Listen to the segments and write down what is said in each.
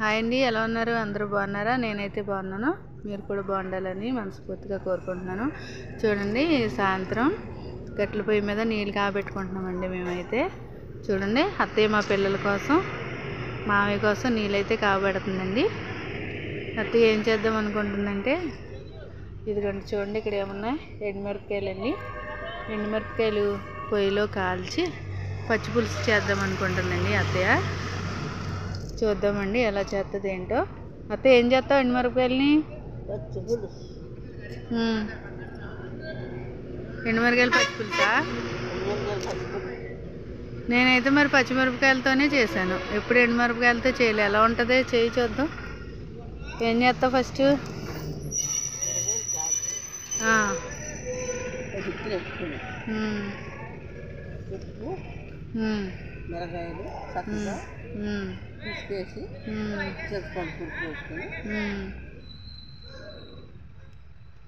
Hi అండి, ఎలా ఉన్నారు? అందరూ బాగున్నారా? నేనైతే బాగున్నాను. మీరు కూడా బాగుండాలని మనస్ఫూర్తిగా కోరుకుంటున్నాను. చూడండి, సాయంత్రం గట్ల పొయ్యి మీద నీళ్ళు కాబెట్టుకుంటున్నామండి మేమైతే. చూడండి, అత్తయ్య మా పిల్లల కోసం, మామయ్య కోసం నీళ్ళైతే కాబెడుతుందండి. అత్తయ్య ఏం చేద్దాం అనుకుంటుందంటే, ఇదిగోండి చూడండి, ఇక్కడ ఏమున్నాయి, ఎండుమిరపకాయలండి. ఎండుమిరపకాయలు పొయ్యిలో కాల్చి పచ్చిపులుసు చేద్దాం అనుకుంటుందండి అత్తయ్య. చూద్దామండి ఎలా చేస్తుంది ఏంటో. అత్తయ్య ఏం చేస్తావు ఎండుమిరపకాయలని? ఎండుమిరపకాయలు పచ్చిపులుసా? నేనైతే మరి పచ్చిమిరపకాయలతోనే చేశాను, ఎప్పుడు ఎండుమిరపకాయలతో చేయలే. ఎలా ఉంటుంది చేయి చూద్దాం. ఏం చేస్తావు ఫస్ట్? మిరగాయలు చక్కగా తీసుకేసి చింతపండు పులుపు వేసుకొని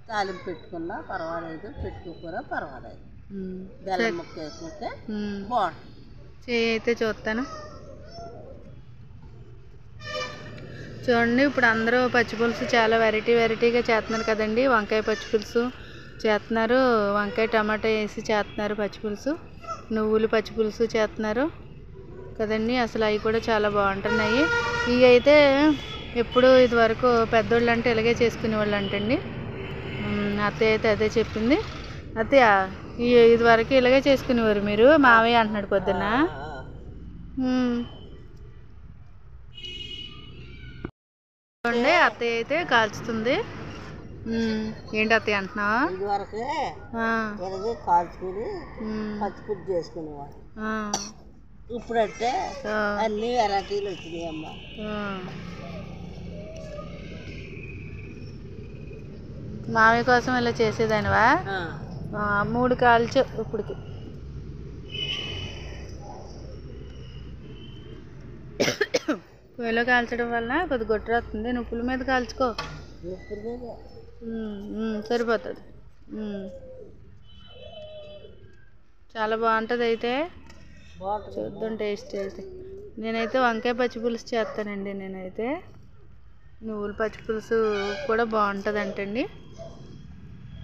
తాలింపు పెట్టుకున్నా పర్వాలేదు, పెట్టుకోకపోయినా పర్వాలేదు. బెల్లం ముక్క వేసుకుంటే బాగుంటుంది. చేయి అయితే చూస్తాను. చూడండి, ఇప్పుడు అందరూ పచ్చిపులుసు చాలా వెరైటీగా చేస్తున్నారు కదండి. వంకాయ పచ్చిపులుసు చేస్తున్నారు, వంకాయ టమాటా వేసి చేస్తున్నారు పచ్చిపులుసు, నువ్వులు పచ్చిపులుసు చేస్తున్నారు కదండి. అసలు అవి కూడా చాలా బాగుంటున్నాయి. ఇవి అయితే ఎప్పుడు ఇదివరకు పెద్దోళ్ళు అంటే ఇలాగే చేసుకునేవాళ్ళు అంటండి. అత్తయ్య అయితే అదే చెప్పింది. అత్తయ్య, ఇదివరకు ఇలాగే చేసుకునేవారు మీరు? మావయ్య అంటున్నాడు పొద్దున్న. చూడండి, అత్తయ్య అయితే కాల్చుతుంది. ఏంటి అత్తయ్య అంటున్నావా? ఇదివరకే కాల్చుకుని పచ్చిపులుసు చేసుకునేవాడు. ఇప్పుడంటే అన్ని వెరైటీలు వచ్చినాయి అమ్మ. మామయ్య కోసం ఇలా చేసేదానివా? 3 కాల్చు ఇప్పటికి. పొయ్యిలో కాల్చడం వల్ల కొద్ది గొట్టు వస్తుంది. నువ్వుల మీద కాల్చుకో, సరిపోతుంది. చాలా బాగుంటుంది. అయితే చూద్దాం టేస్ట్ అయితే. నేనైతే వంకాయ పచ్చిపులుసు చేస్తానండి. నేనైతే నువ్వుల పచ్చిపులుసు కూడా బాగుంటుంది అంటండి.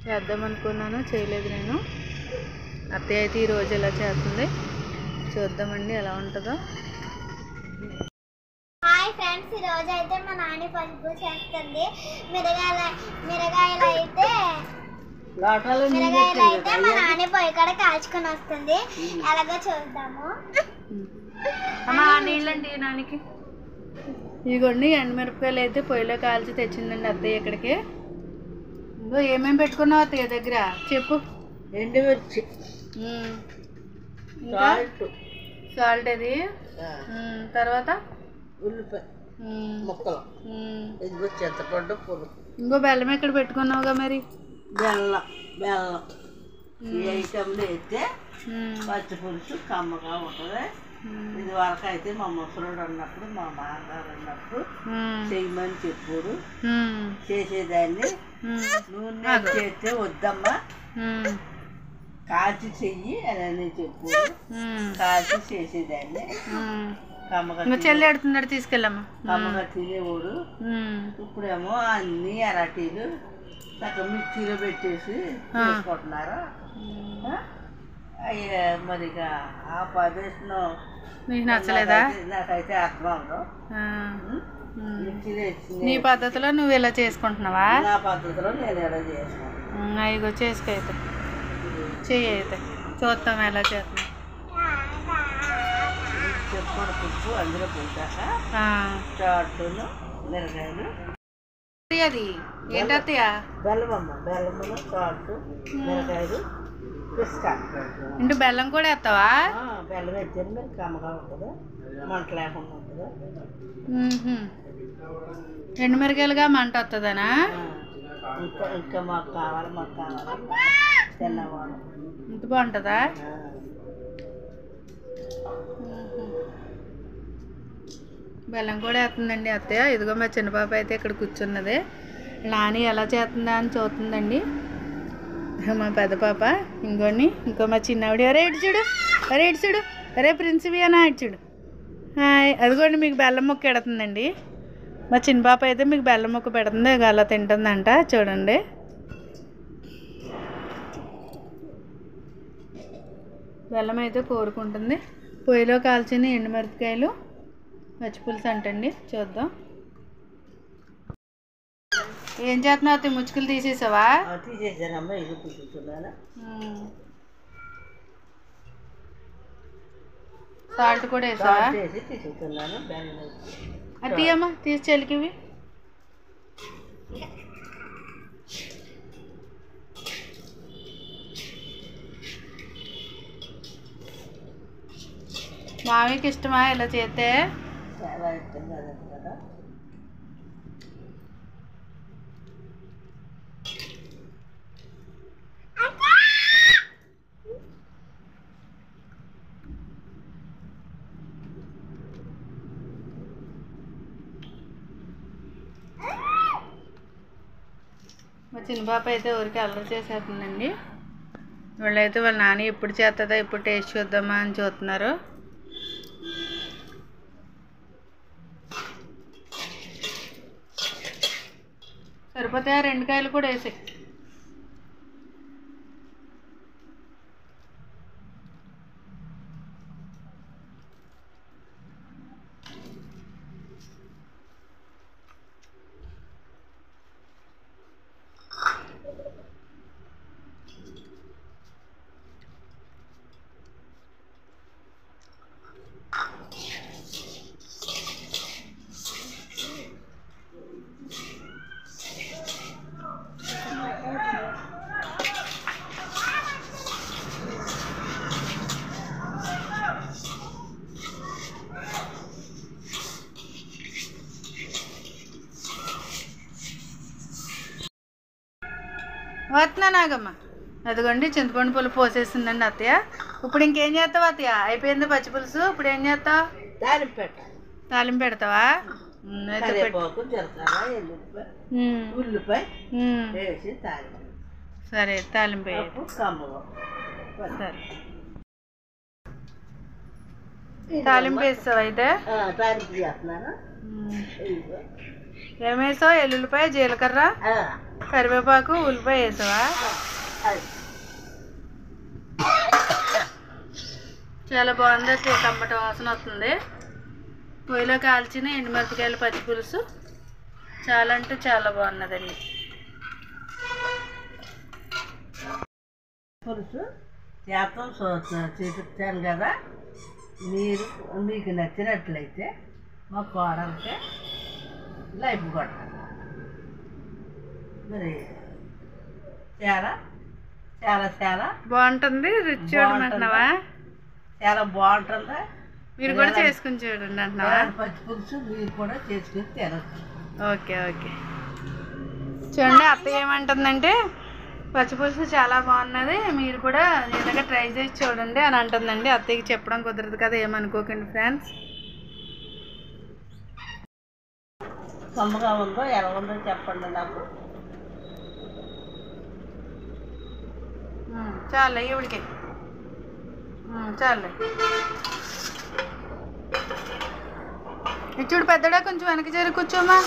చేద్దాం అనుకున్నాను, చేయలేదు నేను. అత్తయ్య అయితే ఈరోజు ఎలా చేస్తుంది చూద్దామండి ఎలా ఉంటుందో. హాయ్ ఫ్రెండ్స్, ఈరోజు అయితే మా నాని పచ్చిపులుసు చేస్తుంది. మిరగాయలు అయితే మా నాని పొయ్యి కాడ కాల్చుకొని వస్తుంది. ఎలాగో చూద్దాము. నీళ్ళండి నానికి. ఇదిగోండి, ఎండుమిరపకాయలు అయితే పొయ్యిలో కాల్చి తెచ్చిందండి అత్తయ్య ఇక్కడికి. ఇంకో ఏమేమి పెట్టుకున్నావు అత్తయ్య దగ్గర చెప్పు. ఎండుమిర్చి, సాల్ట్, అది తర్వాత ఉల్లిపాయ ముక్కలు, ఇదిగో చింతపండు పులుపు. ఇంకో బెల్లం ఎక్కడ పెట్టుకున్నావుగా మరి? బెల్లం ఈ ఐటమ్లు అయితే పచ్చిపులుసు కమ్మగా ఉంటుంది. ఇది వరకు అయితే మా ముసలుడు ఉన్నప్పుడు, మా నాన్నగారు ఉన్నప్పుడు చెయ్యమని చెప్పారు, చేసేదాన్ని. నూనె చేస్తే వద్దమ్మా, కాల్చి చెయ్యి అని చెప్పారు, కాల్చి చేసేదాన్ని. చెల్లి ఆడుతున్నాడు, తీసుకెళ్ళమ్మా. కమ్మగా తినేవాడు. ఇప్పుడేమో అన్ని అరటీలు చక్కగా మిక్సీలో పెట్టేసి చేసుకుంటున్నారు. మరి ఇక ఆ పదేసిన నీకు నచ్చలేదా? నాకైతే అర్థం అవదు. నీ పద్ధతిలో నువ్వు ఇలా చేసుకుంటున్నావా? నా పద్ధతిలో నేను ఎలా చేసుకుంటున్నా. ఇగో చేసుకో అయితే, చెయ్యి అయితే చూద్దాం ఎలా చేస్తున్నా. చెప్పండి పులుపు అందులో పోసాక చాటును మిరగాయలు. అది ఏంటి అత్తయ్య? బెల్లమమ్మ, బెల్లమును చాటు మిరగాయలు పిస్తా. ఇంటి బెల్లం కూడా వేస్తావా? బెల్లం వేస్తే మీరు కమ్మగా ఉంటుంది, మంట లేకుండా ఉంటుంది. ఎండుమిరకాయలుగా మంట వస్తుందనా? ఇంకా మాకు కావాలి తిన్నవాడు. ఇంత బాగుంటుందా? బెల్లం కూడా వేస్తుందండి అత్తయ్య. ఇదిగో మా చిన్న పాప అయితే ఇక్కడ కూర్చున్నది. నాని ఎలా చేస్తుందా అని చూస్తుందండి. మా పెద్ద పాప ఇంకోని, ఇంకో మా చిన్నవిడి. అరే ఇటు చూడు, అరే ఇటు చూడు, అరే ప్రిన్సిపి అనా ఇటు చూడు. హాయ్, అదిగోండి మీకు బెల్లం ముక్క ఎడుతుందండి. మా చిన్న పాప అయితే మీకు బెల్లం ముక్క పెడుతుంది, ఇక అలా తింటుందంట. చూడండి బెల్లం అయితే కోరుకుంటుంది. పొయ్యిలో కాల్చిన ఎండుమిరపకాయలు పచ్చిపులుసు అంటండి. చూద్దాం. ఏం చేస్తున్నావు అత్తయ్య? ముచ్చుకులు తీసేసావా? తీసేసానమ్మా, ఇది తీసుకున్నాను. సాల్ట్ కూడా వేసావా? తీసుకున్నాను. అత్తయ్యమ్మ తీసి చెలికివి. మామయ్యకి ఇష్టమా ఇలా చేస్తే? చాలా ఇష్టం కదా. మా చిన్న పాప అయితే ఊరికి అల్లరి చేసేస్తుందండి. వాళ్ళైతే వాళ్ళ నాని ఎప్పుడు చేస్తుందా, ఎప్పుడు టేస్ట్ చూద్దామా అని చూస్తున్నారు. సరిపోతే 2 కాయలు కూడా వేసాయి. వస్తున్నా నాగమ్మ. అదిగోండి చింతపండు పులుపు పోసేసిందండి అత్తయ్య. ఇప్పుడు ఇంకేం చేస్తావు అత్తయ్య? అయిపోయింది పచ్చి పులుసు. ఇప్పుడు ఏం చేస్తావు? తాలింపు పెడతావా? సరే తాలింపు. సరే తాలింపు వేస్తావు అయితే? ఏమేసావు? ఎల్లుల్లిపాయ, జీలకర్ర, కరివేపాకు, ఉల్లిపాయ వేసావా? చాలా బాగుంది. టమాటా వాసన వస్తుంది. పొయ్యిలో కాల్చిన ఎండుమిరపకాయల పచ్చి పులుసు చాలా అంటే చాలా బాగున్నదండి. పులుసు చేపిస్తాను కదా, మీకు నచ్చినట్లయితే మా కోడలకి లైఫ్ కొట్టాలి. మరి చాలా చాలా చాలా బాగుంటుంది. రుచి చూడమంటున్నావా? చాలా బాగుంటుంది. మీరు కూడా చేసుకుని చూడండి అంటున్నావా? పచ్చి పులుసు మీరు కూడా చేసుకుని తినచ్చు. Okay okay. చూడండి అత్తయ్య ఏమంటుందంటే పచ్చి పులుసు చాలా బాగున్నది, మీరు కూడా ఇలాగ ట్రై చేసి చూడండి అని అంటుందండి. అత్తయ్యకి చెప్పడం కుదరదు కదా, ఏమనుకోకండి ఫ్రెండ్స్. కమ్మగా ఉందో ఎలా ఉందో చెప్పండి నాకు. చాలే ఇవిడికి, చాలే. చూడు పెద్దడా, కొంచెం వెనక్కి జరిగి కూర్చోమా.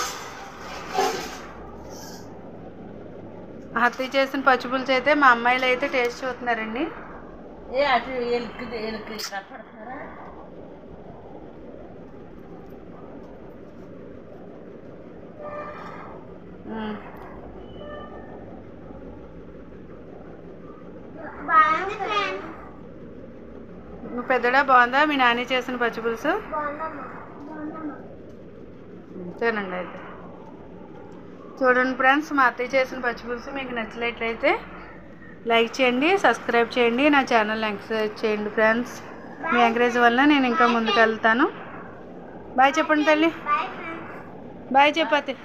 అత్తయ్య చేసిన పచ్చి పులుసు అయితే మా అమ్మాయిలు అయితే టేస్ట్ చూస్తున్నారండి. అటు ఎలుక్కి కనపడుతున్నారా? నువ్వు పెద్దడా బాగుందా మీ నాని చేసిన పచ్చి పులుసు? తినండి అయితే. చూడండి ఫ్రెండ్స్, మా అత్తయ్య చేసిన పచ్చి పులుసు మీకు నచ్చినట్లయితే లైక్ చేయండి, సబ్స్క్రైబ్ చేయండి, నా ఛానల్ ఎంకరేజ్ చేయండి ఫ్రెండ్స్. మీ ఎంకరేజ్ వల్ల నేను ఇంకా ముందుకు వెళ్తాను. బాయ్ చెప్పండి తల్లి. బాయ్ చెప్పు అత్తయ్య.